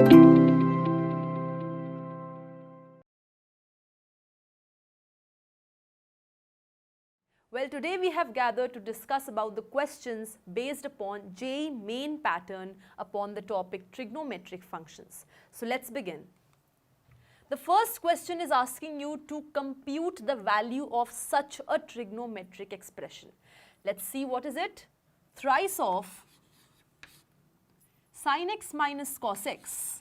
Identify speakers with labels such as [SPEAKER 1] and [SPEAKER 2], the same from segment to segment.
[SPEAKER 1] Well, today we have gathered to discuss about the questions based upon JEE main pattern upon the topic trigonometric functions. So let's begin. The first question is asking you to compute the value of such a trigonometric expression. Let's see what is it. Thrice of sin x minus cos x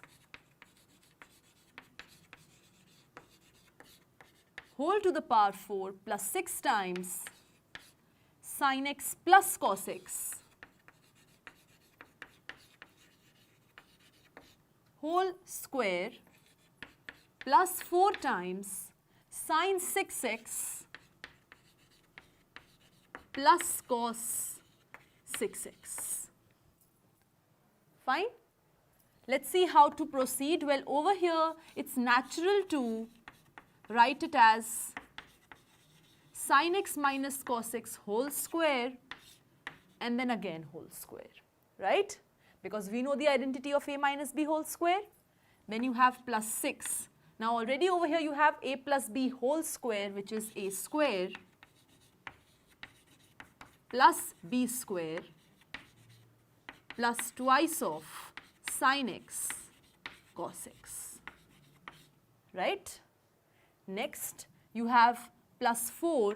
[SPEAKER 1] whole to the power 4 plus 6 times sin x plus cos x whole square plus 4 times sin 6x plus cos 6x. Fine? Let's see how to proceed. Well, over here it's natural to write it as sin x minus cos x whole square and then again whole square, right? Because we know the identity of a minus b whole square. Then you have plus 6. Now already over here you have a plus b whole square, which is a square plus b square plus twice of sin x cos x, right? Next you have plus 4.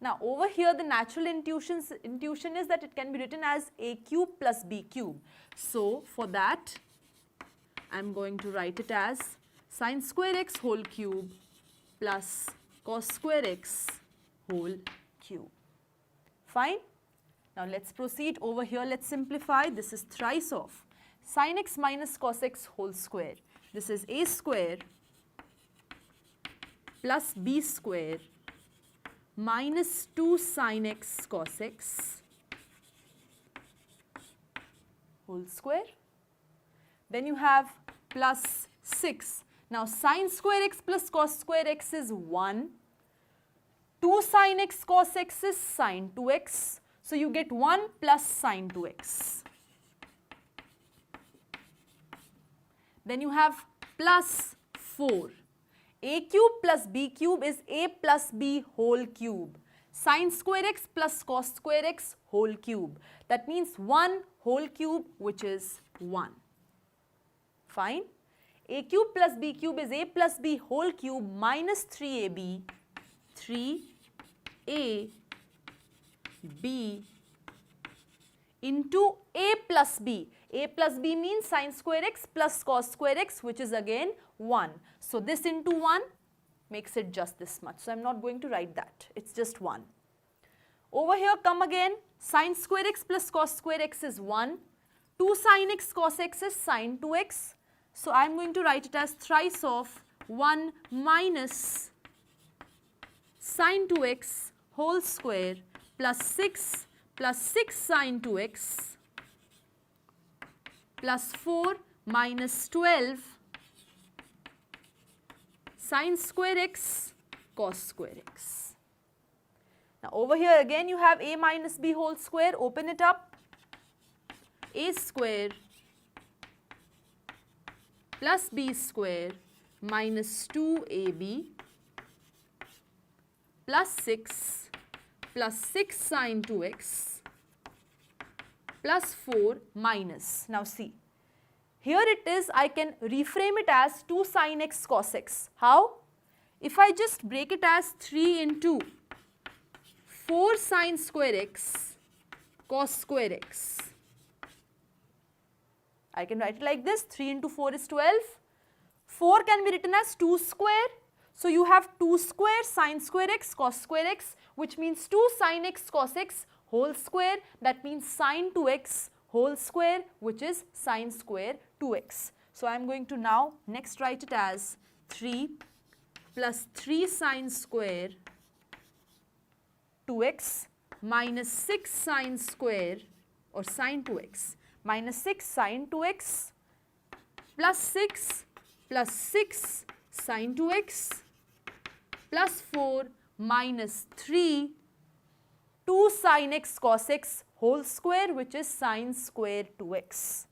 [SPEAKER 1] Now over here the natural intuition is that it can be written as a cube plus b cube. So for that I am going to write it as sin square x whole cube plus cos square x whole cube. Fine? Now let's proceed. Over here let's simplify. This is thrice of sin x minus cos x whole square. This is a square plus b square minus 2 sin x cos x whole square. Then you have plus 6. Now sin square x plus cos square x is 1. 2 sin x cos x is sin 2x. So you get 1 plus sin 2x. Then you have plus 4. A cube plus b cube is a plus b whole cube. Sin square x plus cos square x whole cube. That means 1 whole cube, which is 1. Fine. A cube plus b cube is a plus b whole cube minus 3ab, 3a b into a plus b. A plus b means sin square x plus cos square x, which is again 1. So this into 1 makes it just this much. So I am not going to write that. It's just 1. Over here come again. Sin square x plus cos square x is 1. 2 sin x cos x is sin 2x. So I am going to write it as thrice of 1 minus sin 2x whole square plus 6 sin 2x plus 4 minus 12 sin square x cos square x. Now over here again you have a minus b whole square. Open it up. A square plus b square minus 2ab plus 6 sin 2x plus 4 minus. Now see, here it is, I can reframe it as 2 sin x cos x. How? If I just break it as 3 into 4 sin square x cos square x. I can write it like this. 3 into 4 is 12. 4 can be written as 2 square. So you have 2 square sin square x cos square x, which means 2 sin x cos x whole square. That means sin 2x whole square, which is sin square 2x. So I am going to now next write it as 3 plus 3 sin square 2x minus 6 sin square or sin 2x minus 6 sin 2x plus 6 sin 2x plus 4 minus 3 2 sin x cos x whole square, which is sin square 2x.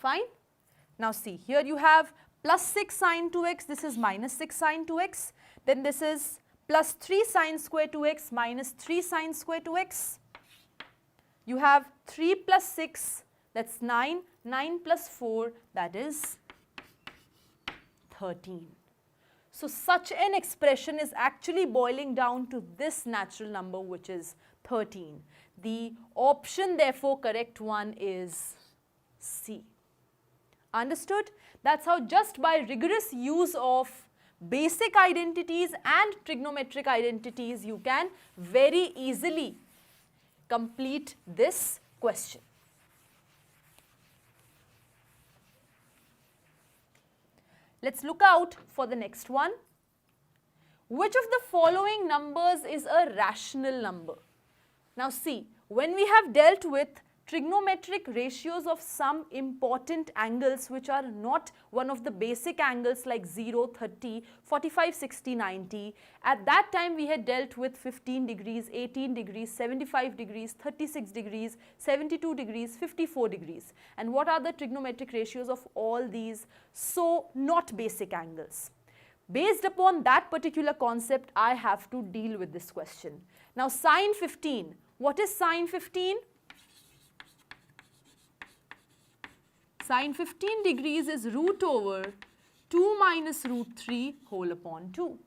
[SPEAKER 1] Fine. Now see, here you have plus 6 sine 2x, this is minus 6 sine 2x. Then this is plus 3 sine square 2x minus 3 sine square 2x. You have 3 plus 6, that's 9, 9 plus 4, that is 13. So such an expression is actually boiling down to this natural number, which is 13. The option, therefore, correct one is C. Understood? That's how just by rigorous use of basic identities and trigonometric identities you can very easily complete this question. Let's look out for the next one. Which of the following numbers is a rational number? Now see, when we have dealt with trigonometric ratios of some important angles which are not one of the basic angles like 0, 30, 45, 60, 90. At that time we had dealt with 15 degrees, 18 degrees, 75 degrees, 36 degrees, 72 degrees, 54 degrees. And what are the trigonometric ratios of all these? So not basic angles. Based upon that particular concept, I have to deal with this question. Now sine 15, what is sine 15? Sine 15 degrees is root over 2 minus root 3 whole upon 2.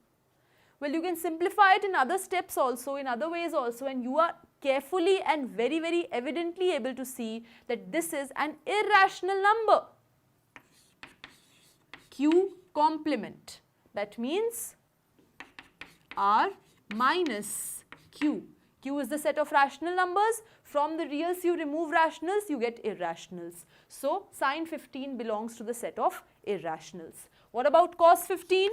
[SPEAKER 1] Well, you can simplify it in other steps also, in other ways also, and you are carefully and very, very evidently able to see that this is an irrational number. Q complement. That means R minus Q. Q is the set of rational numbers. From the reals you remove rationals, you get irrationals. So sine 15 belongs to the set of irrationals. What about cos 15?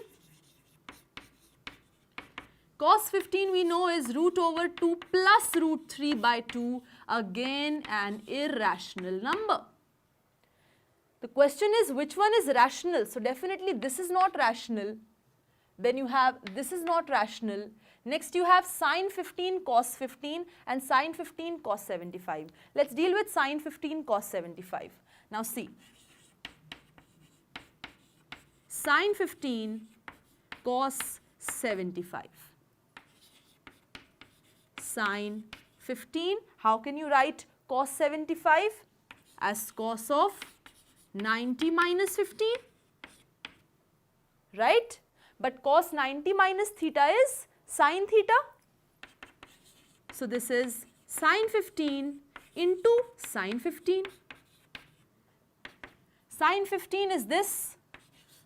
[SPEAKER 1] Cos 15 we know is root over 2 plus root 3 by 2, again an irrational number. The question is which one is rational? So definitely this is not rational. Then you have this is not rational. Next you have sine 15 cos 15 and sine 15 cos 75. Let's deal with sine 15 cos 75. Now see, sine 15 cos 75. Sine 15, how can you write cos 75? As cos of 90 minus 15, right? But cos 90 minus theta is sine theta. So this is sine 15 into sine 15. Sine 15 is this,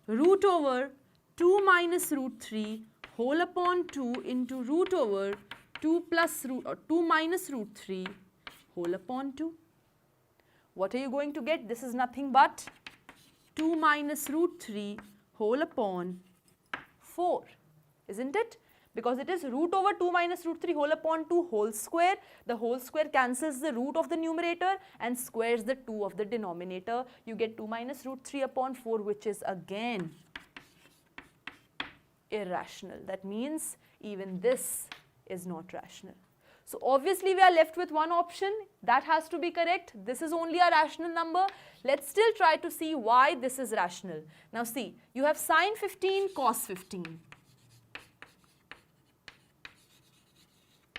[SPEAKER 1] root over 2 minus root 3 whole upon 2 into root over 2 plus root or 2 minus root 3 whole upon 2. What are you going to get? This is nothing but 2 minus root 3 whole upon 4, isn't it? Because it is root over 2 minus root 3 whole upon 2 whole square. The whole square cancels the root of the numerator and squares the 2 of the denominator. You get 2 minus root 3 upon 4, which is again irrational. That means even this is not rational. So obviously we are left with one option. That has to be correct. This is only a rational number. Let's still try to see why this is rational. Now see, you have sine 15 cos 15.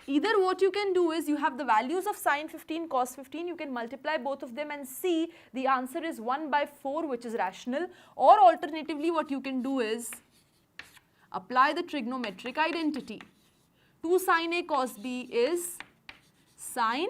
[SPEAKER 1] Either what you can do is you have the values of sine 15 cos 15, you can multiply both of them and see the answer is 1 by 4, which is rational, or alternatively what you can do is apply the trigonometric identity. 2 sine A cos B is sine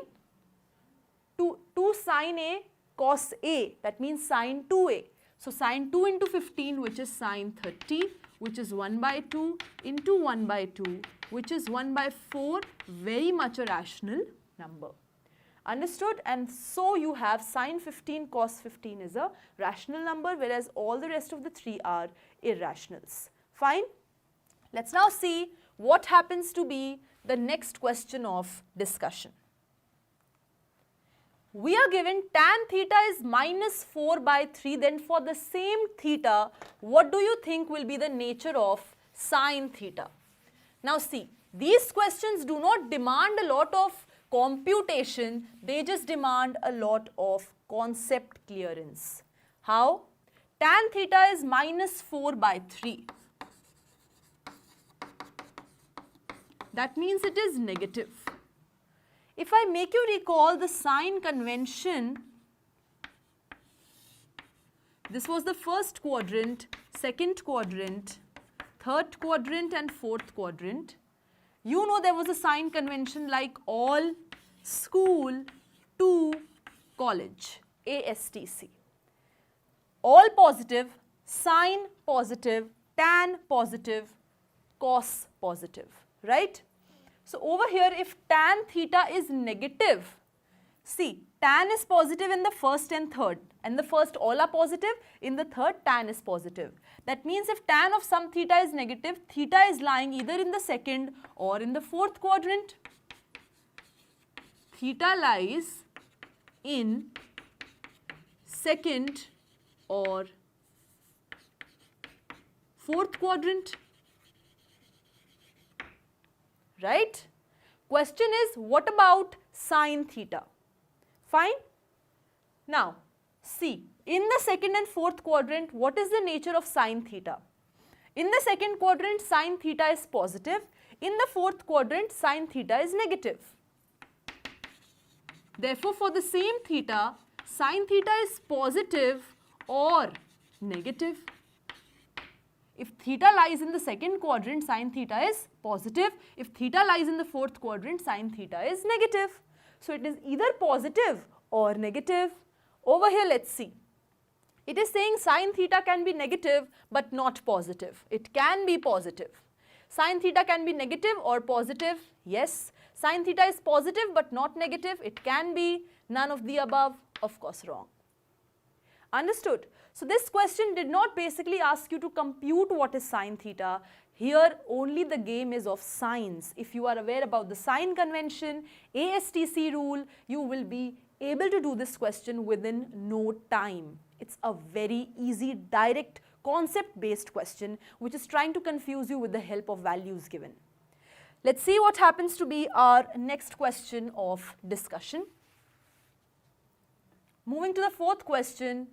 [SPEAKER 1] 2 sine A cos A, that means sine 2A. So sine 2 into 15, which is sine 30, which is 1 by 2 into 1 by 2, which is 1 by 4, very much a rational number. Understood? And so you have sine 15 cos 15 is a rational number, whereas all the rest of the three are irrationals. Fine? Let's now see what happens to be the next question of discussion. We are given tan theta is minus 4 by 3, then for the same theta, what do you think will be the nature of sine theta? Now see, these questions do not demand a lot of computation, they just demand a lot of concept clearance. How? Tan theta is minus 4 by 3. That means it is negative. If I make you recall the sign convention, this was the first quadrant, second quadrant, third quadrant and fourth quadrant. You know there was a sign convention like all, school, to, college, ASTC. All positive, sine positive, tan positive, cos positive, right? So over here, if tan theta is negative, see, tan is positive in the first and third. And the first all are positive, in the third tan is positive. That means if tan of some theta is negative, theta is lying either in the second or in the fourth quadrant. Theta lies in second or fourth quadrant. Right? Question is, what about sine theta? Fine? Now, see, in the second and fourth quadrant, what is the nature of sine theta? In the second quadrant, sine theta is positive. In the fourth quadrant, sine theta is negative. Therefore, for the same theta, sine theta is positive or negative. If theta lies in the second quadrant, sine theta is positive. If theta lies in the fourth quadrant, sine theta is negative. So it is either positive or negative. Over here, let's see. It is saying sine theta can be negative but not positive. It can be positive. Sine theta can be negative or positive. Yes. Sine theta is positive but not negative. It can be none of the above. Of course, wrong. Understood? So this question did not basically ask you to compute what is sine theta. Here only the game is of signs. If you are aware about the sign convention, ASTC rule, you will be able to do this question within no time. It's a very easy, direct, concept-based question which is trying to confuse you with the help of values given. Let's see what happens to be our next question of discussion. Moving to the fourth question,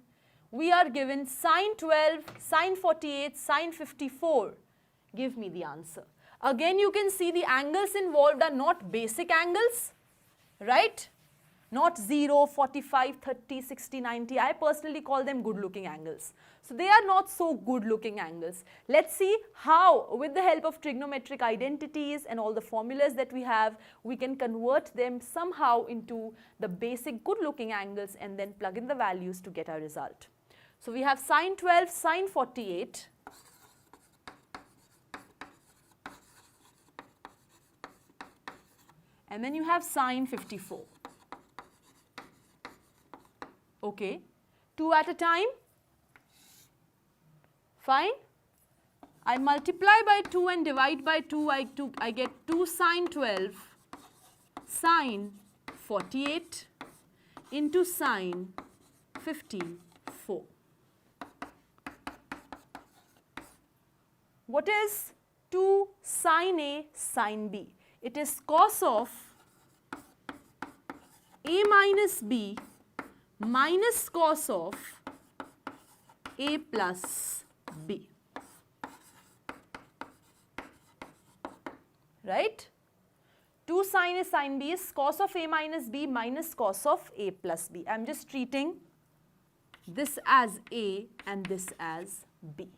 [SPEAKER 1] we are given sine 12, sine 48, sine 54. Give me the answer. Again, you can see the angles involved are not basic angles, right? Not 0, 45, 30, 60, 90. I personally call them good looking angles. So they are not so good looking angles. Let's see how, with the help of trigonometric identities and all the formulas that we have, we can convert them somehow into the basic good looking angles and then plug in the values to get our result. So we have sine 12, sine 48. And then you have sine 54. Okay, 2 at a time. Fine. I multiply by 2 and divide by 2, I get 2 sine 12 sine 48 into sine 54. What is 2 sine A sine B? It is cos of A minus B minus cos of A plus B. Right? 2 sine A sine B is cos of A minus B minus cos of A plus B. I am just treating this as A and this as B.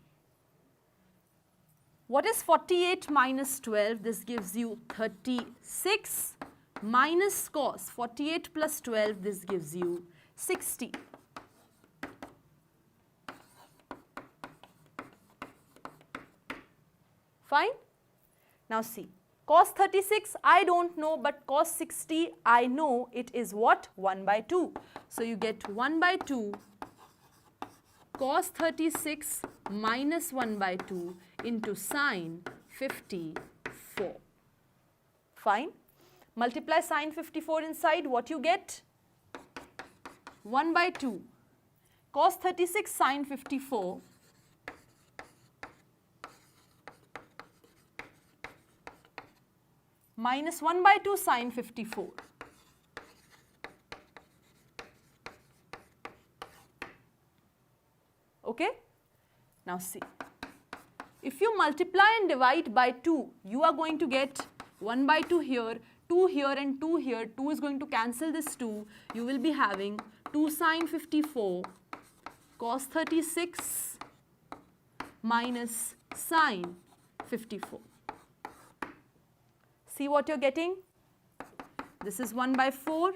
[SPEAKER 1] What is 48 minus 12? This gives you 36 minus cos 48 plus 12. This gives you 60. Fine? Now see, cos 36 I don't know, but cos 60 I know. It is what? 1 by 2. So you get 1 by 2 cos 36 minus 1 by 2 into sine 54. Fine? Multiply sine 54 inside, what you get? 1 by 2 cos 36 sine 54 minus 1 by 2 sine 54. Okay? Now see, if you multiply and divide by 2, you are going to get 1 by 2 here, 2 here and 2 here. 2 is going to cancel this 2. You will be having 2 sine 54 cos 36 minus sine 54. See what you're getting? This is 1 by 4.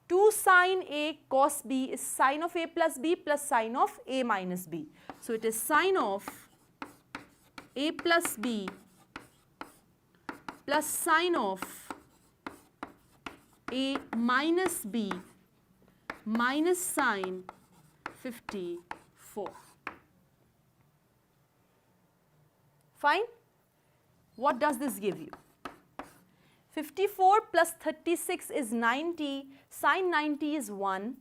[SPEAKER 1] 2 sine A cos B is sine of A plus B plus sine of A minus B. So it is sine of A plus B plus sine of A minus B minus sine 54. Fine? What does this give you? 54 plus 36 is 90, sine 90 is 1.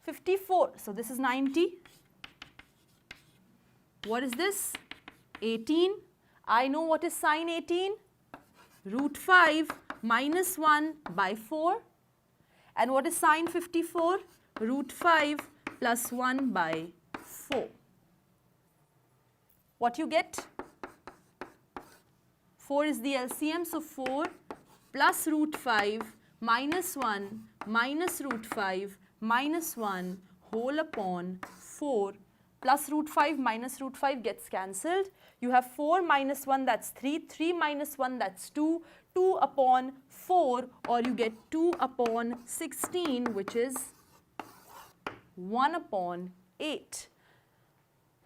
[SPEAKER 1] 54, so this is 90. What is this? 18. I know what is sine 18? Root 5 minus 1 by 4. And what is sine 54? Root 5 plus 1 by 4. What you get? 4 is the LCM, so 4 plus root 5 minus 1 minus root 5 minus 1 whole upon 4 plus root 5 minus root 5 gets cancelled. You have 4 minus 1, that's 3, 3 minus 1, that's 2, 2 upon 4, or you get 2 upon 16, which is 1 upon 8.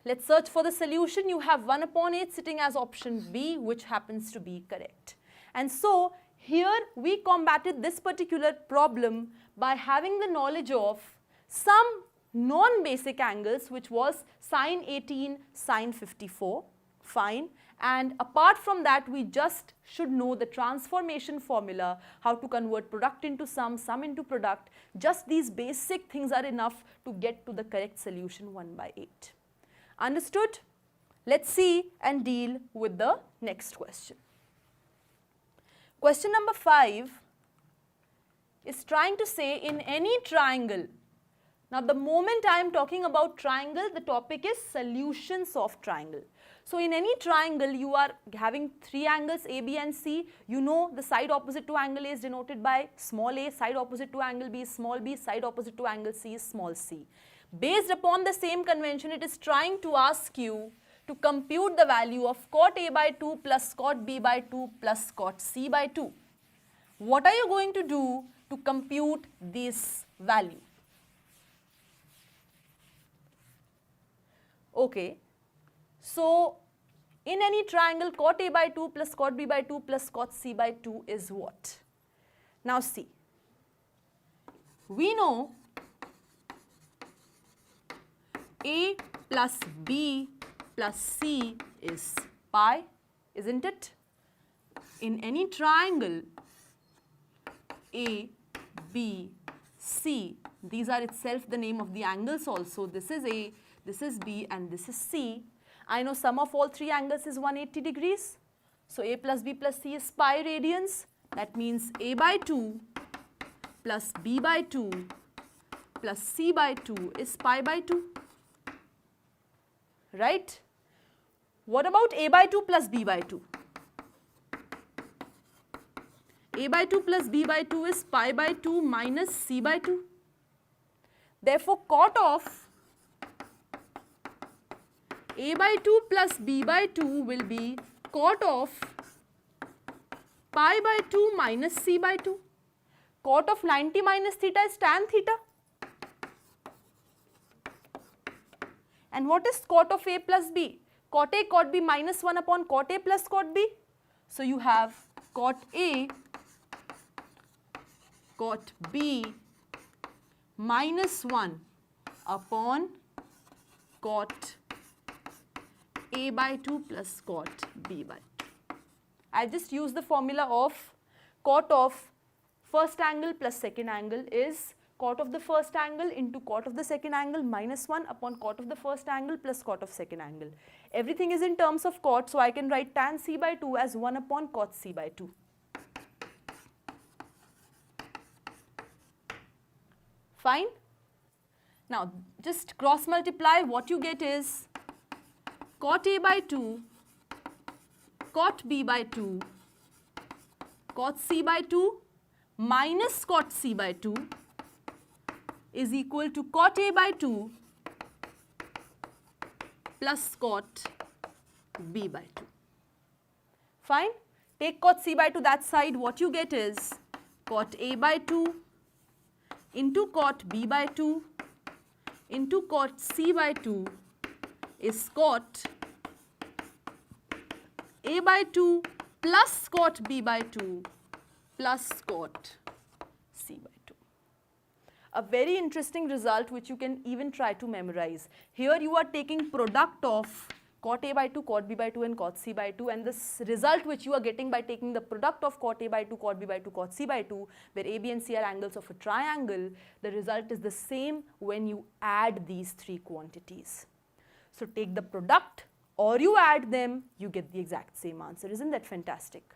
[SPEAKER 1] Let's search for the solution. You have 1 upon 8 sitting as option B, which happens to be correct. And so, here we combated this particular problem by having the knowledge of some non-basic angles, which was sine 18, sine 54, fine. And apart from that, we just should know the transformation formula, how to convert product into sum into product. Just these basic things are enough to get to the correct solution 1 by 8. Understood? Let's see and deal with the next question. Question number 5 is trying to say in any triangle. Now the moment I am talking about triangle, the topic is solutions of triangle. So in any triangle, you are having 3 angles A, B and C. You know the side opposite to angle A is denoted by small a, side opposite to angle B is small b, side opposite to angle C is small c. Based upon the same convention, it is trying to ask you to compute the value of cot A by 2 plus cot B by 2 plus cot C by 2. What are you going to do to compute this value? Okay, so in any triangle, cot A by 2 plus cot B by 2 plus cot C by 2 is what? Now see, we know A plus B plus C is pi, isn't it? In any triangle, A, B, C, these are itself the name of the angles also. This is A, this is B and this is C. I know sum of all 3 angles is 180 degrees. So A plus B plus C is pi radians. That means A by 2 plus B by 2 plus C by 2 is pi by 2. Right? What about A by 2 plus B by 2? A by 2 plus B by 2 is pi by 2 minus C by 2. Therefore, cot of A by 2 plus B by 2 will be cot of pi by 2 minus C by 2. Cot of 90 minus theta is tan theta. And what is cot of A plus B? Cot A, cot B minus 1 upon cot A plus cot B. So you have cot A, cot B minus 1 upon cot A by 2 plus cot B by 2. I just use the formula of cot of first angle plus second angle is cot of the first angle into cot of the second angle minus 1 upon cot of the first angle plus cot of second angle. Everything is in terms of cot, so I can write tan C by 2 as 1 upon cot C by 2. Fine? Now just cross multiply, what you get is cot A by 2, cot B by 2, cot C by 2 minus cot C by 2 is equal to cot A by 2 plus cot B by 2. Fine. Take cot C by 2 that side, what you get is cot A by 2 into cot B by 2 into cot C by 2 is cot A by 2 plus cot B by 2 plus cot C by 2. A very interesting result which you can even try to memorize. Here you are taking product of cot A by 2, cot B by 2 and cot C by 2, and this result which you are getting by taking the product of cot A by 2, cot B by 2, cot C by 2, where A, B and C are angles of a triangle, the result is the same when you add these three quantities. So take the product or you add them, you get the exact same answer. Isn't that fantastic?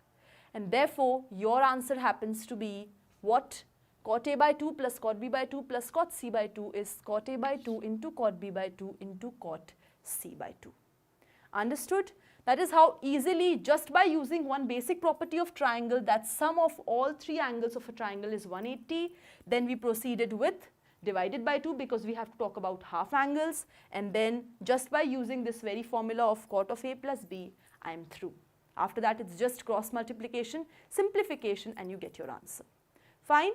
[SPEAKER 1] And therefore, your answer happens to be what? Cot A by 2 plus cot B by 2 plus cot C by 2 is cot A by 2 into cot B by 2 into cot C by 2. Understood? That is how easily, just by using one basic property of triangle, that sum of all three angles of a triangle is 180. Then we proceeded with divided by 2 because we have to talk about half angles, and then just by using this very formula of cot of A plus B, I am through. After that, it's just cross multiplication, simplification, and you get your answer. Fine.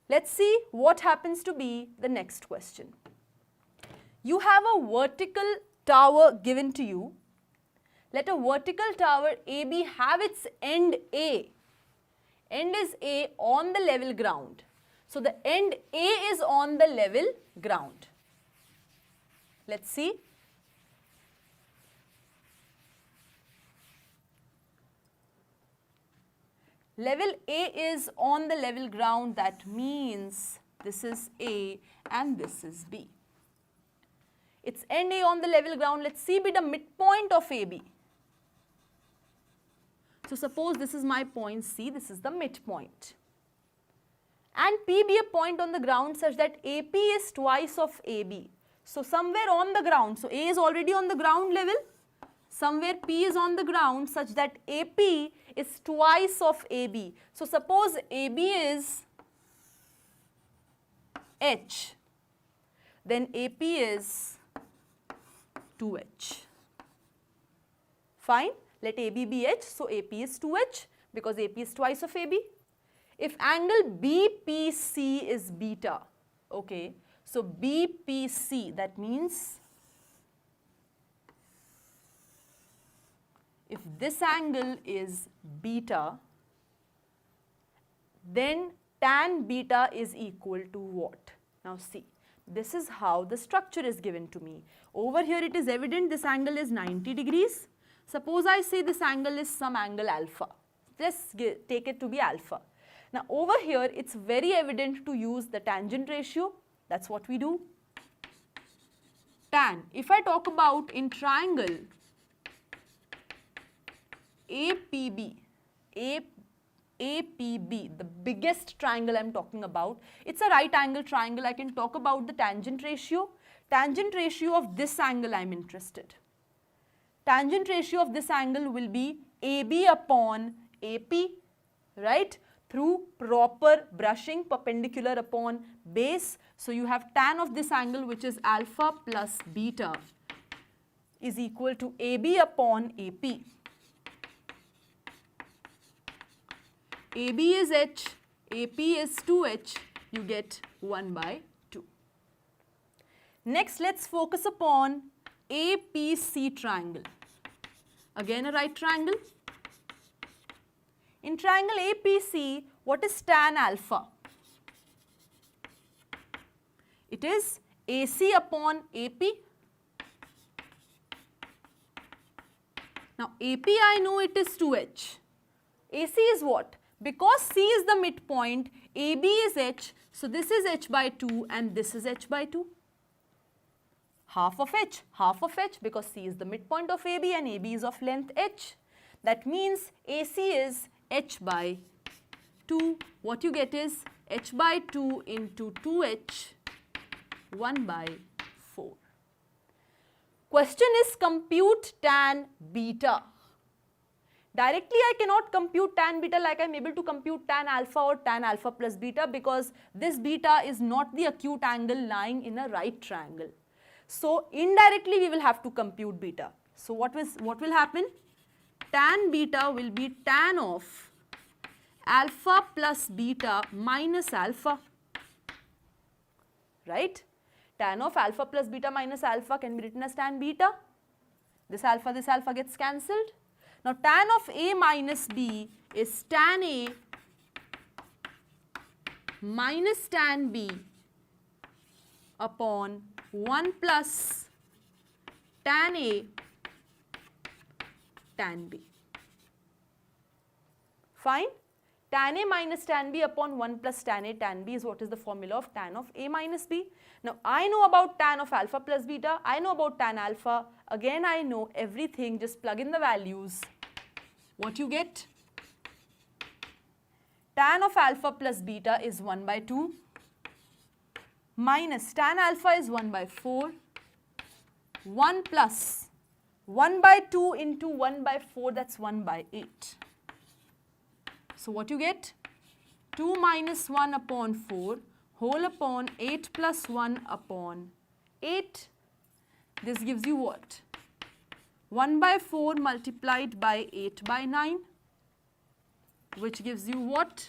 [SPEAKER 1] Let's see what happens to be the next question. You have a vertical tower given to you. Let a vertical tower AB have its end A. End is A on the level ground. So the end A is on the level ground. Let's see. Level A is on the level ground, that means this is A and this is B. Its end A on the level ground, let's see be the midpoint of AB. So suppose this is my point C, this is the midpoint. And P be a point on the ground such that AP is twice of AB. So somewhere on the ground, so A is already on the ground level, somewhere P is on the ground such that AP is twice of AB. So suppose AB is H, then AP is 2H. Fine. Let AB be H, so AP is 2H because AP is twice of AB. If angle BPC is beta, okay, so BPC, that means if this angle is beta, then tan beta is equal to what? Now see, this is how the structure is given to me. Over here it is evident this angle is 90 degrees. Suppose I say this angle is some angle alpha. Let's take it to be alpha. Now over here it's very evident to use the tangent ratio. That's what we do. Tan. If I talk about in triangle APB, the biggest triangle I'm talking about, it's a right angle triangle. I can talk about the tangent ratio. Tangent ratio of this angle I'm interested. Tangent ratio of this angle will be AB upon AP, right? Through proper brushing perpendicular upon base. So you have tan of this angle, which is alpha plus beta, is equal to AB upon AP. AB is H, AP is 2H, you get 1 by 2. Next, let's focus upon APC triangle. Again a right triangle. In triangle APC, what is tan alpha? It is AC upon AP. Now AP I know it is 2H. AC is what? Because C is the midpoint, AB is H, so this is H by 2 and this is H by 2. Half of H because C is the midpoint of AB and AB is of length H. That means AC is H by 2. What you get is H by 2 into 2H 1 by 4. Question is compute tan beta. Directly I cannot compute tan beta like I am able to compute tan alpha or tan alpha plus beta, because this beta is not the acute angle lying in a right triangle. So indirectly we will have to compute beta. So what will happen? Tan beta will be tan of alpha plus beta minus alpha, right? Tan of alpha plus beta minus alpha can be written as tan beta. This alpha gets cancelled. Now tan of A minus B is tan A minus tan B upon 1 plus tan A tan B. Fine? Tan A minus tan B upon 1 plus tan A tan B is what is the formula of tan of A minus B. Now I know about tan of alpha plus beta, I know about tan alpha, again I know everything, just plug in the values. What you get? Tan of alpha plus beta is 1 by 2 minus tan alpha is 1 by 4, 1 plus 1 by 2 into 1 by 4, that's 1 by 8. So what you get? 2 minus 1 upon 4 whole upon 8 plus 1 upon 8. This gives you what? 1 by 4 multiplied by 8 by 9, which gives you what?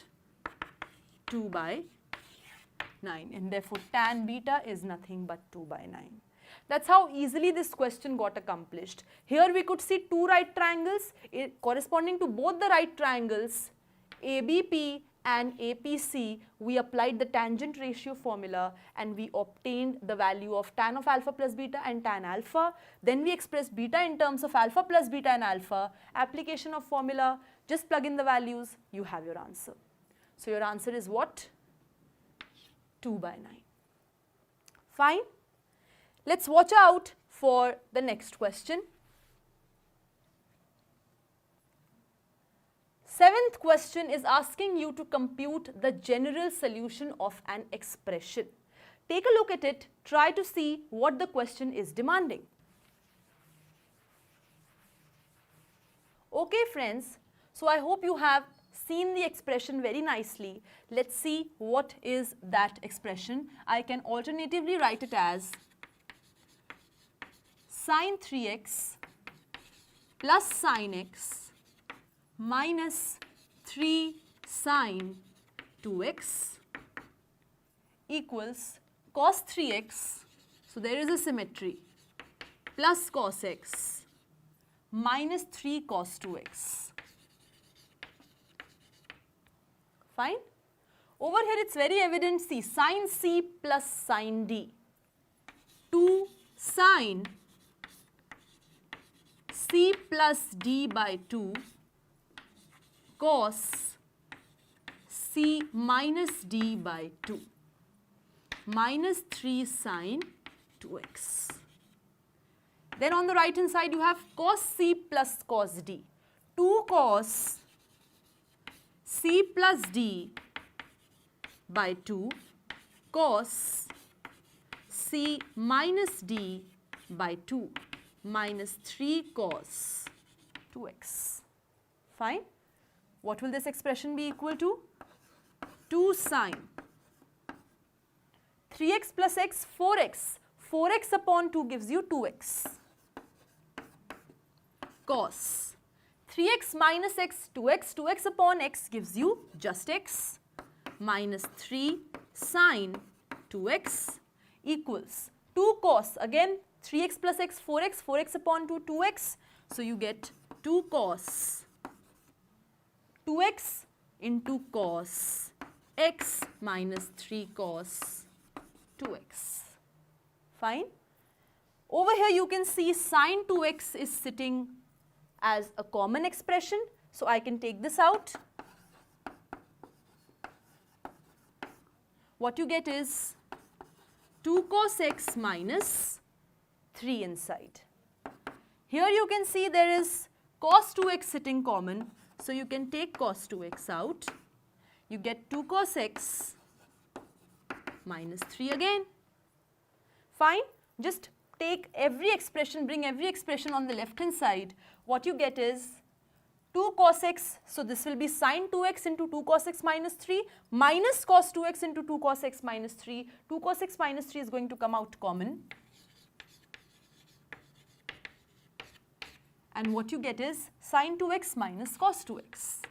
[SPEAKER 1] 2 by 9, and therefore tan beta is nothing but 2 by 9. That's how easily this question got accomplished. Here we could see two right triangles corresponding to both the right triangles ABP and APC. We applied the tangent ratio formula and we obtained the value of tan of alpha plus beta and tan alpha. Then we expressed beta in terms of alpha plus beta and alpha. Application of formula, just plug in the values, you have your answer. So your answer is what? 2 by 9. Fine. Let's watch out for the next question. Seventh question is asking you to compute the general solution of an expression. Take a look at it, try to see what the question is demanding. Okay friends, so I hope you have seen the expression very nicely. Let's see what is that expression. I can alternatively write it as sine 3x plus sine x minus 3 sine 2x equals cos 3x, so there is a symmetry, plus cos x minus 3 cos 2x. Fine. Over here it's very evident, see, sine C plus sine D. 2 sine C plus D by 2 cos C minus D by 2 minus 3 sine 2x. Then on the right hand side you have cos C plus cos D. 2 cos C plus D by 2 cos C minus D by 2 minus 3 cos 2x. Fine. What will this expression be equal to? 2 sine 3x plus x 4x. 4x upon 2 gives you 2x. Cos 3x minus x 2x. 2x upon x gives you just x minus 3 sine 2x equals 2 cos, again 3x plus x 4x, 4x upon 2 2x. So you get 2 cos 2x into cos x minus 3 cos 2x. Fine. Over here you can see sine 2x is sitting as a common expression. So I can take this out. What you get is 2 cos x minus 3 inside. Here you can see there is cos 2x sitting common. So you can take cos 2x out. You get 2 cos x minus 3 again. Fine. Just take every expression, bring every expression on the left hand side. What you get is 2 cos x, so this will be sine 2x into 2 cos x minus 3 minus cos 2x into 2 cos x minus 3. 2 cos x minus 3 is going to come out common. And what you get is sine 2x minus cos 2x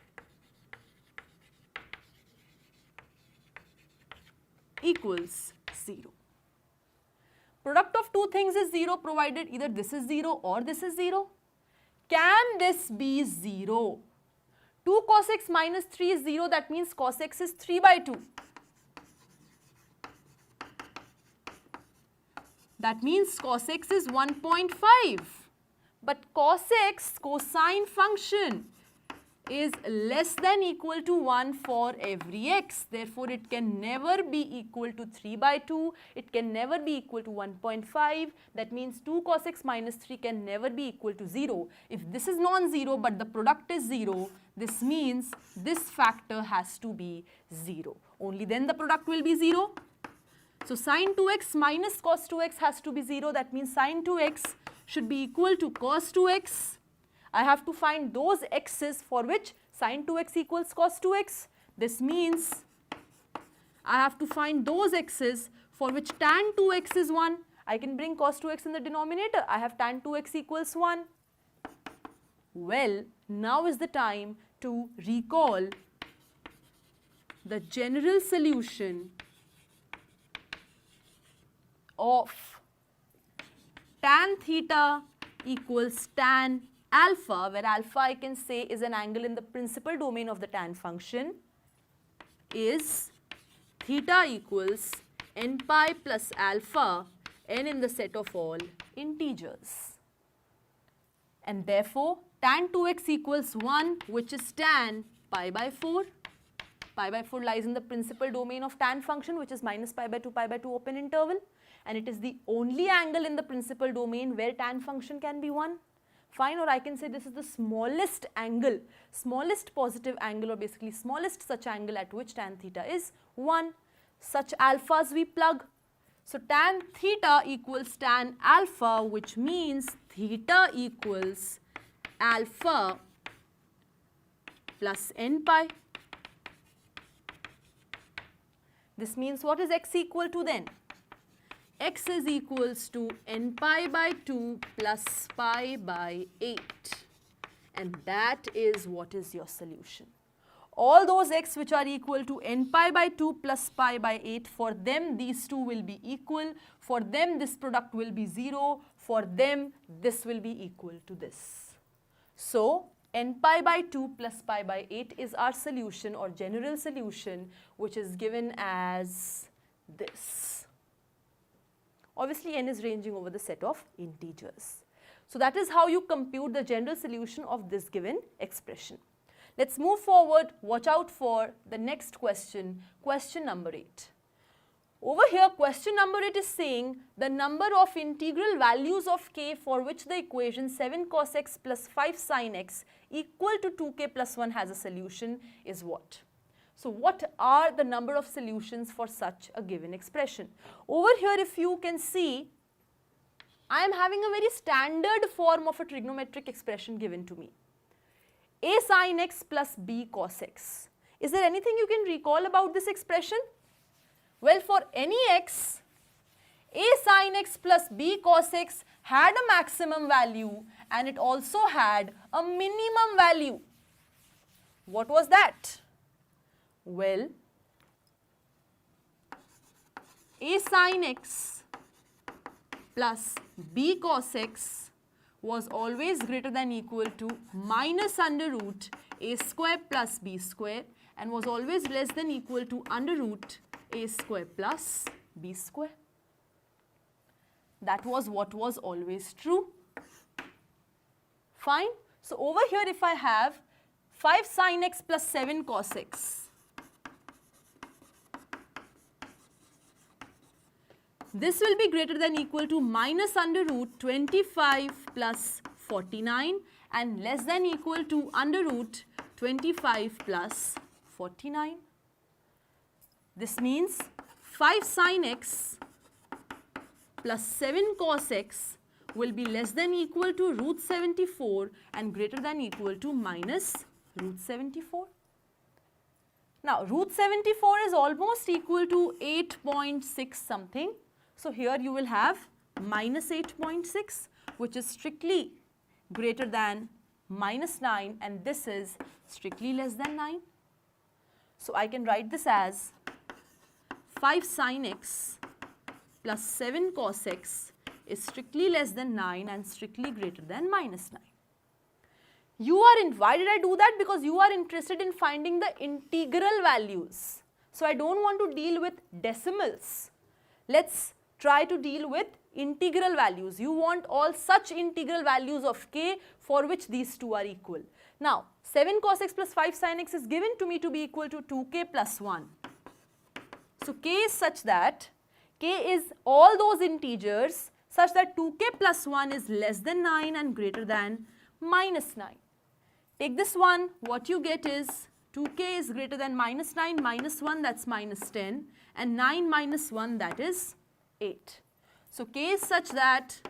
[SPEAKER 1] equals 0. Product of two things is 0 provided either this is 0 or this is 0. Can this be 0? 2 cos x minus 3 is 0, that means cos x is 3 by 2. That means cos x is 1.5. But cos x, cosine function, is less than equal to 1 for every x. Therefore, it can never be equal to 3 by 2. It can never be equal to 1.5. That means 2 cos x minus 3 can never be equal to 0. If this is non-zero but the product is 0, this means this factor has to be 0. Only then the product will be 0. So, sine 2x minus cos 2x has to be 0. That means sine 2x should be equal to cos 2x. I have to find those x's for which sine 2x equals cos 2x. This means I have to find those x's for which tan 2x is 1. I can bring cos 2x in the denominator. I have tan 2x equals 1. Well, now is the time to recall the general solution of tan theta equals tan alpha, where alpha I can say is an angle in the principal domain of the tan function, is theta equals n pi plus alpha, n in the set of all integers. And therefore, tan 2x equals 1, which is tan pi by 4. Pi by 4 lies in the principal domain of tan function, which is minus pi by 2 open interval. And it is the only angle in the principal domain where tan function can be 1. Fine, or I can say this is the smallest angle, smallest positive angle, or basically smallest such angle at which tan theta is 1. Such alphas we plug. So, tan theta equals tan alpha, which means theta equals alpha plus n pi. This means what is x equal to then? X is equals to n pi by 2 plus pi by 8, and that is what is your solution. All those x which are equal to n pi by 2 plus pi by 8, for them these two will be equal, for them this product will be 0, for them this will be equal to this. So, n pi by 2 plus pi by 8 is our solution or general solution, which is given as this. Obviously, n is ranging over the set of integers. So, that is how you compute the general solution of this given expression. Let's move forward. Watch out for the next question, question number 8. Over here, question number 8 is saying the number of integral values of k for which the equation 7 cos x plus 5 sin x equal to 2k plus 1 has a solution is what? So, what are the number of solutions for such a given expression? Over here, if you can see, I am having a very standard form of a trigonometric expression given to me. A sin x plus b cos x. Is there anything you can recall about this expression? Well, for any x, a sin x plus b cos x had a maximum value and it also had a minimum value. What was that? Well, a sin x plus b cos x was always greater than equal to minus under root a square plus b square and was always less than equal to under root a square plus b square. That was what was always true. Fine. So, over here if I have 5 sin x plus 7 cos x, this will be greater than equal to minus under root 25 plus 49 and less than equal to under root 25 plus 49. This means 5 sin x plus 7 cos x will be less than equal to root 74 and greater than equal to minus root 74. Now, root 74 is almost equal to 8.6 something. So, here you will have minus 8.6, which is strictly greater than minus 9, and this is strictly less than 9. So, I can write this as 5 sin x plus 7 cos x is strictly less than 9 and strictly greater than minus 9. Why did I do that? Because you are interested in finding the integral values. So, I don't want to deal with decimals. Let's try to deal with integral values. You want all such integral values of k for which these two are equal. Now, 7 cos x plus 5 sin x is given to me to be equal to 2k plus 1. So, k is such that k is all those integers such that 2k plus 1 is less than 9 and greater than minus 9. Take this one, what you get is 2k is greater than minus 9, minus 1, that's minus 10, and 9 minus 1, that is 8. So, k is such that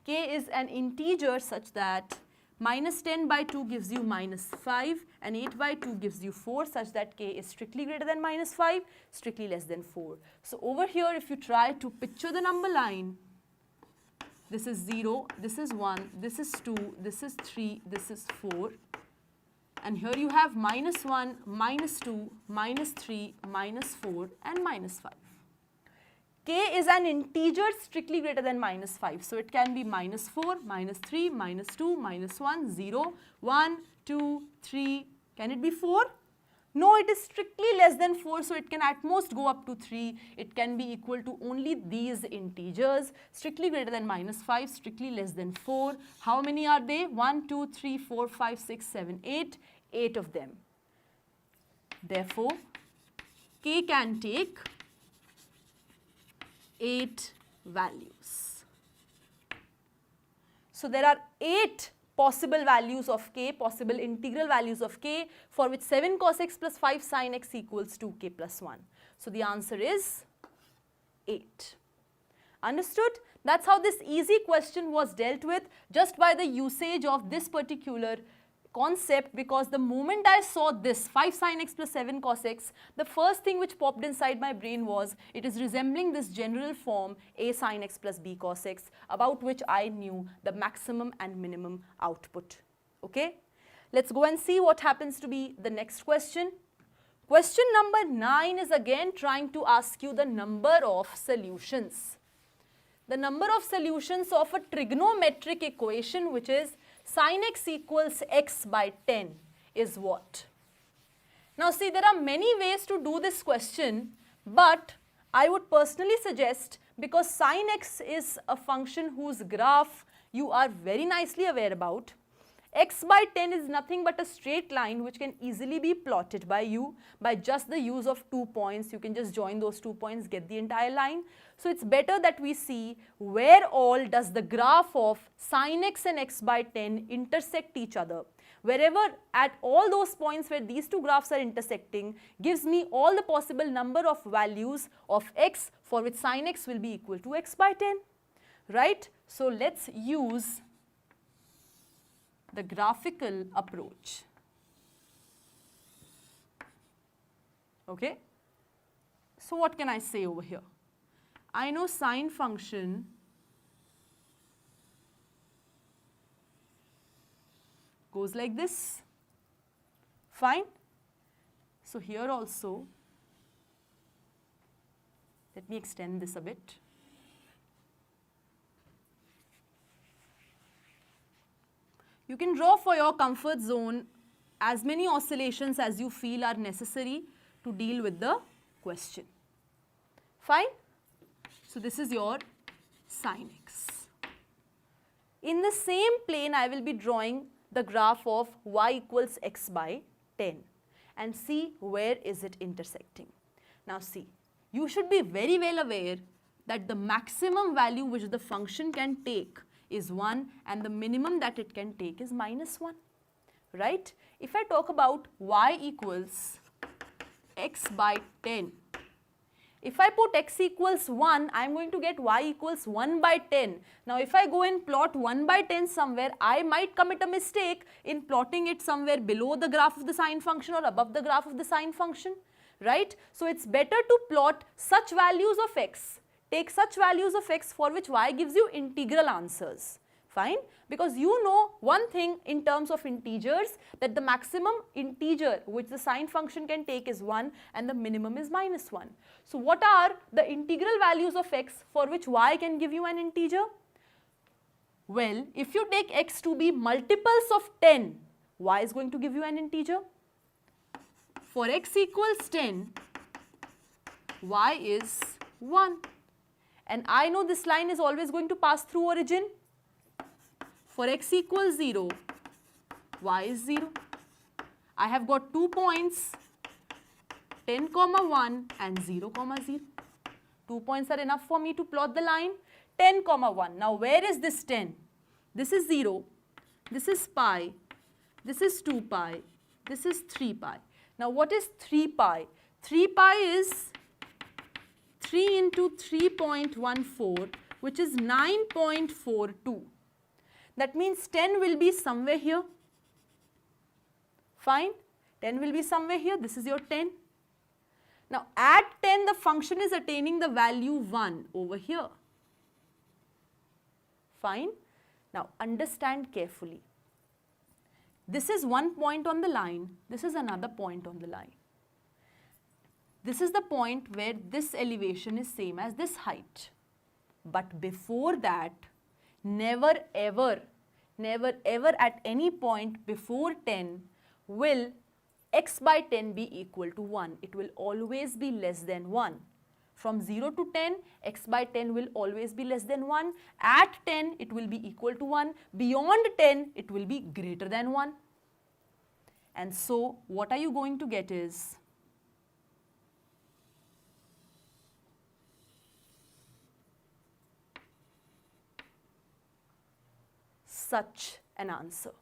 [SPEAKER 1] k is an integer such that minus 10 by 2 gives you minus 5 and 8 by 2 gives you 4, such that k is strictly greater than minus 5, strictly less than 4. So, over here if you try to picture the number line, this is 0, this is 1, this is 2, this is 3, this is 4, and here you have minus 1, minus 2, minus 3, minus 4 and minus 5. K is an integer strictly greater than minus 5. So, it can be minus 4, minus 3, minus 2, minus 1, 0, 1, 2, 3. Can it be 4? No, it is strictly less than 4. So, it can at most go up to 3. It can be equal to only these integers. Strictly greater than minus 5, strictly less than 4. How many are they? 1, 2, 3, 4, 5, 6, 7, 8. 8 of them. Therefore, K can take 8 values. So, there are 8 possible values of k, possible integral values of k, for which 7 cos x plus 5 sin x equals 2k plus 1. So, the answer is 8. Understood? That's how this easy question was dealt with, just by the usage of this particular concept, because the moment I saw this 5 sin x plus 7 cos x, the first thing which popped inside my brain was it is resembling this general form a sin x plus b cos x, about which I knew the maximum and minimum output. Okay? Let's go and see what happens to be the next question. Question number 9 is again trying to ask you the number of solutions. The number of solutions of a trigonometric equation, which is sin x equals x by 10, is what? Now see, there are many ways to do this question, but I would personally suggest, because sin x is a function whose graph you are very nicely aware about, x by 10 is nothing but a straight line which can easily be plotted by you by just the use of 2 points. You can just join those 2 points, get the entire line. So, it's better that we see where all does the graph of sin x and x by 10 intersect each other. Wherever at all those points where these two graphs are intersecting gives me all the possible number of values of x for which sin x will be equal to x by 10, right? So, let's use the graphical approach. Okay? So, what can I say over here? I know sine function goes like this. Fine. So, here also, let me extend this a bit. You can draw for your comfort zone as many oscillations as you feel are necessary to deal with the question. Fine? So, this is your sin x. In the same plane, I will be drawing the graph of y equals x by 10 and see where is it intersecting. Now, see, you should be very well aware that the maximum value which the function can take is 1 and the minimum that it can take is minus 1, right? If I talk about y equals x by 10 If I put x equals 1, I am going to get y equals 1 by 10. Now if I go and plot 1 by 10 somewhere, I might commit a mistake in plotting it somewhere below the graph of the sine function or above the graph of the sine function, right? So it's better to plot such values of x, take such values of x for which y gives you integral answers. Fine, because you know one thing in terms of integers, that the maximum integer which the sine function can take is 1 and the minimum is minus 1. So what are the integral values of x for which y can give you an integer? Well, if you take x to be multiples of 10, y is going to give you an integer. For x equals 10, y is 1. And I know this line is always going to pass through origin. For x equals 0, y is 0. I have got 2 points, 10, 1 and 0, 0. 2 points are enough for me to plot the line. 10, 1. Now where is this 10? This is 0, this is pi, this is 2 pi, this is 3 pi. Now what is 3 pi? 3 pi is 3 into 3.14, which is 9.42. That means 10 will be somewhere here. Fine, 10 will be somewhere here. This is your 10. Now at 10 the function is attaining the value 1 over here. Fine. Now understand carefully. This is one point on the line. This is another point on the line. This is the point where this elevation is same as this height. But before that, never ever at any point before 10 will x by 10 be equal to 1. It will always be less than 1. From 0 to 10, x by 10 will always be less than 1. At 10, it will be equal to 1. Beyond 10, it will be greater than 1. And so, what are you going to get is such an answer.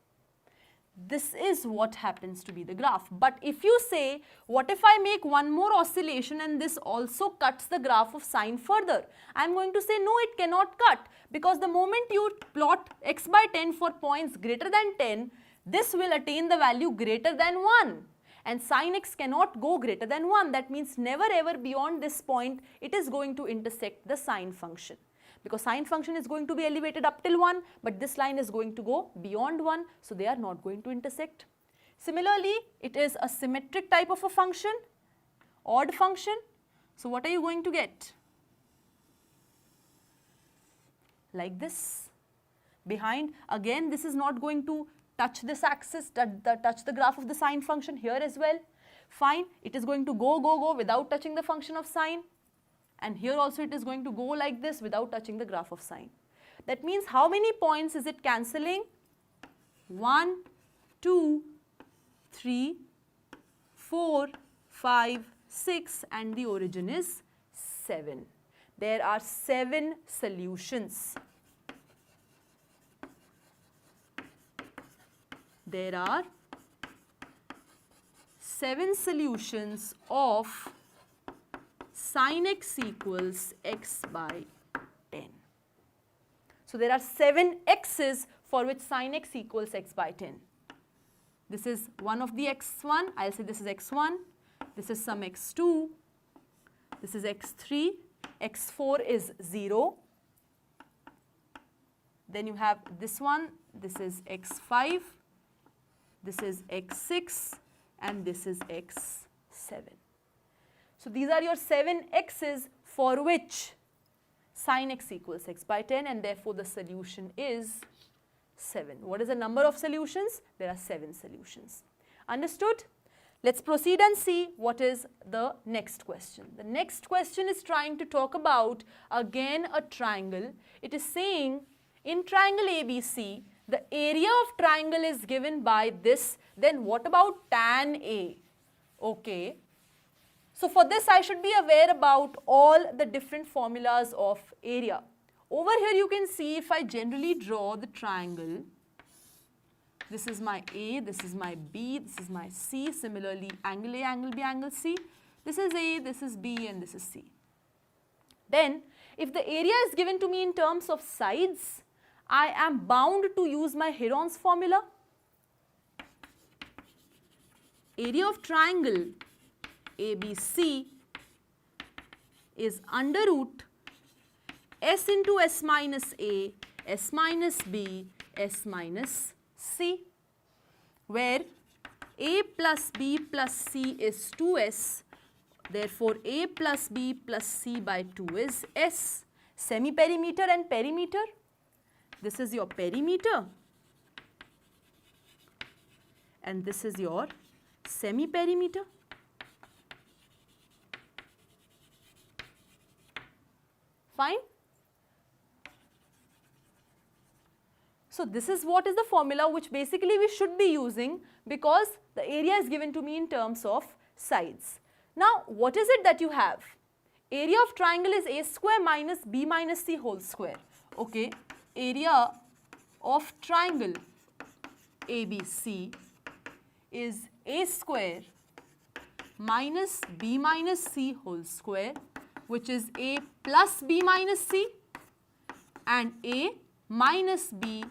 [SPEAKER 1] This is what happens to be the graph. But if you say, what if I make one more oscillation and this also cuts the graph of sine further? I am going to say, no, it cannot cut, because the moment you plot x by 10 for points greater than 10, this will attain the value greater than 1. And sine x cannot go greater than 1. That means never ever beyond this point, it is going to intersect the sine function. Because sine function is going to be elevated up till 1, but this line is going to go beyond 1, so they are not going to intersect. Similarly, it is a symmetric type of a function, odd function. So what are you going to get? Like this. Behind, again, this is not going to touch this axis, touch the graph of the sine function here as well. Fine, it is going to go without touching the function of sine. And here also it is going to go like this without touching the graph of sine. That means how many points is it cancelling? 1, 2, 3, 4, 5, 6 and the origin is 7. There are 7 solutions. There are 7 solutions of sine x equals x by 10. So there are 7 x's for which sine x equals x by 10. This is one of the x1, I'll say this is x1, this is some x2, this is x3, x4 is 0. Then you have this one, this is x5, this is x6 and this is x7. So these are your 7 x's for which sine x equals x by 10 and therefore the solution is 7. What is the number of solutions? There are 7 solutions. Understood? Let's proceed and see what is the next question. The next question is trying to talk about again a triangle. It is saying in triangle ABC, the area of triangle is given by this. Then what about tan A? Okay. So for this I should be aware about all the different formulas of area. Over here you can see if I generally draw the triangle, this is my A, this is my B, this is my C. Similarly, angle A, angle B, angle C. This is A, this is B and this is C. Then if the area is given to me in terms of sides, I am bound to use my Heron's formula. Area of triangle ABC is under root S into S minus A, S minus B, S minus C, where A plus B plus C is 2S. Therefore, A plus B plus C by 2 is S. Semi-perimeter and perimeter. This is your perimeter and this is your semi-perimeter. Fine. So this is what is the formula which basically we should be using because the area is given to me in terms of sides. Now what is it that you have? Area of triangle is A square minus B minus C whole square. Okay, area of triangle ABC is A square minus B minus C whole square, which is A plus B minus C and A minus B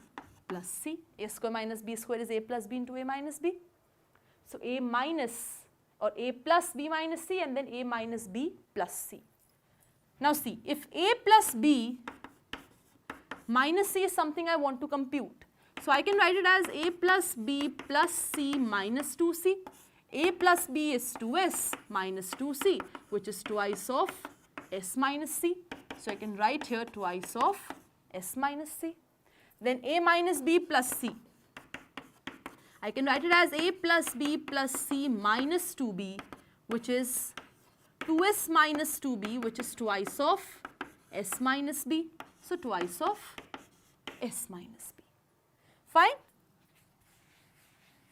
[SPEAKER 1] plus C. A square minus B square is A plus B into A minus B. So A minus or A plus B minus C and then A minus B plus C. Now see, if A plus B minus C is something I want to compute. So I can write it as A plus B plus C minus 2C. A plus B is 2S minus 2C, which is twice of S minus C. So I can write here twice of S minus C. Then A minus B plus C. I can write it as A plus B plus C minus 2B, which is 2S minus 2B, which is twice of S minus B. So twice of S minus B. Fine?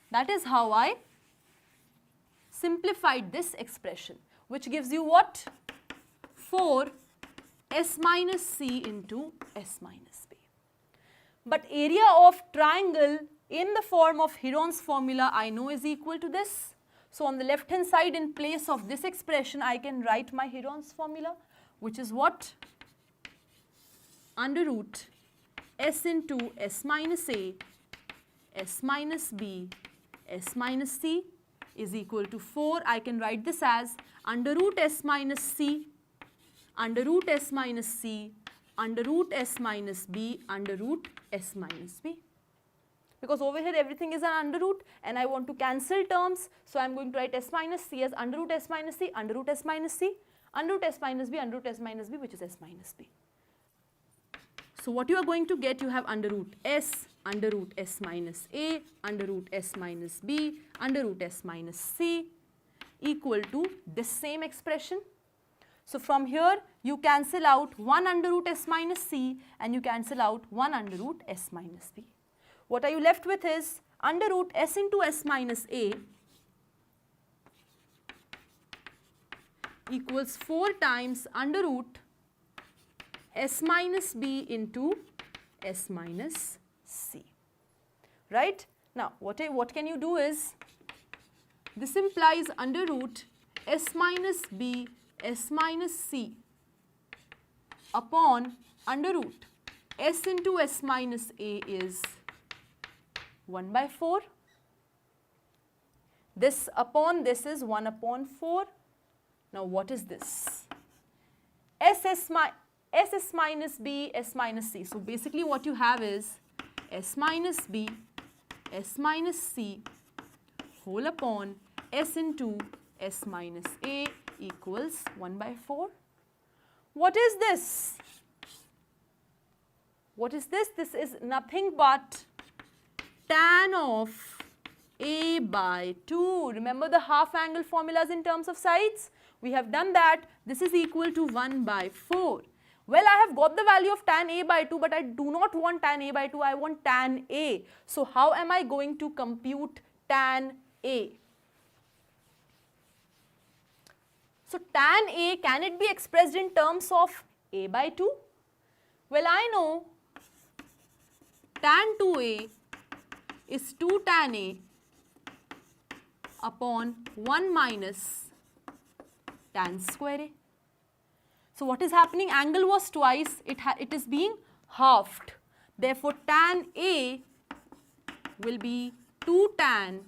[SPEAKER 1] That is how I simplified this expression, which gives you what? 4 S minus C into S minus B. But area of triangle in the form of Heron's formula I know is equal to this. So on the left hand side, in place of this expression, I can write my Heron's formula, which is what? Under root S into S minus A, S minus B, S minus C is equal to 4. I can write this as under root S minus C, under root S minus C, under root S minus B, under root S minus B. Because over here everything is an under root and I want to cancel terms. So I am going to write S minus C as under root S minus C, under root S minus C, under root S minus B, under root S minus B, which is S minus B. So what you are going to get, you have under root S, under root S minus A, under root S minus B, under root S minus C equal to this same expression. So from here you cancel out 1 under root S minus C and you cancel out 1 under root S minus B. What are you left with is under root S into S minus A equals 4 times under root S minus B into S minus C. Right? Now what can you do is, this implies under root S minus B S minus C upon under root S into S minus A is 1 by 4. This upon this is 1 upon 4. Now what is this? S minus B, S minus C. So basically what you have is S minus B, S minus C whole upon S into S minus A equals 1 by 4. What is this? What is this? This is nothing but tan of A by 2. Remember the half angle formulas in terms of sides? We have done that. This is equal to 1 by 4. Well, I have got the value of tan A by 2, but I do not want tan A by 2, I want tan A. So how am I going to compute tan A? So tan A, can it be expressed in terms of A by 2? Well, I know tan 2A is 2 tan A upon 1 minus tan square A. So what is happening? Angle was twice, it is being halved. Therefore, tan A will be 2 tan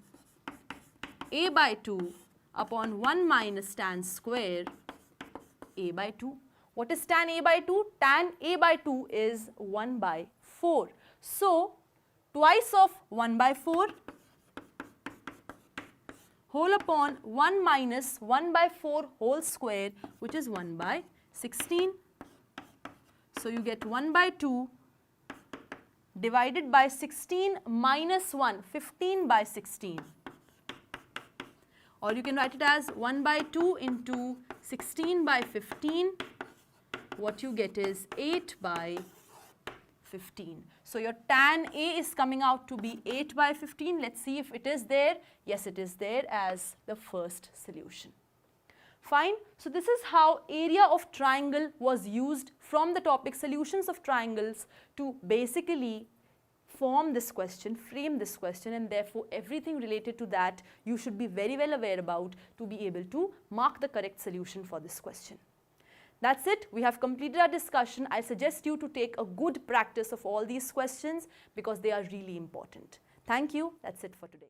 [SPEAKER 1] A by 2 upon 1 minus tan square A by 2. What is tan A by 2? Tan A by 2 is 1 by 4. So, twice of 1 by 4 whole upon 1 minus 1 by 4 whole square, which is 1 by 16. So, you get 1 by 2 divided by 16 minus 1, 15 by 16. Or you can write it as 1 by 2 into 16 by 15. What you get is 8 by 15. So your tan A is coming out to be 8 by 15. Let's see if it is there. Yes, it is there as the first solution. Fine. So this is how area of triangle was used from the topic solutions of triangles to basically form this question, frame this question, and therefore everything related to that you should be very well aware about to be able to mark the correct solution for this question. That's it. We have completed our discussion. I suggest you to take a good practice of all these questions because they are really important. Thank you. That's it for today.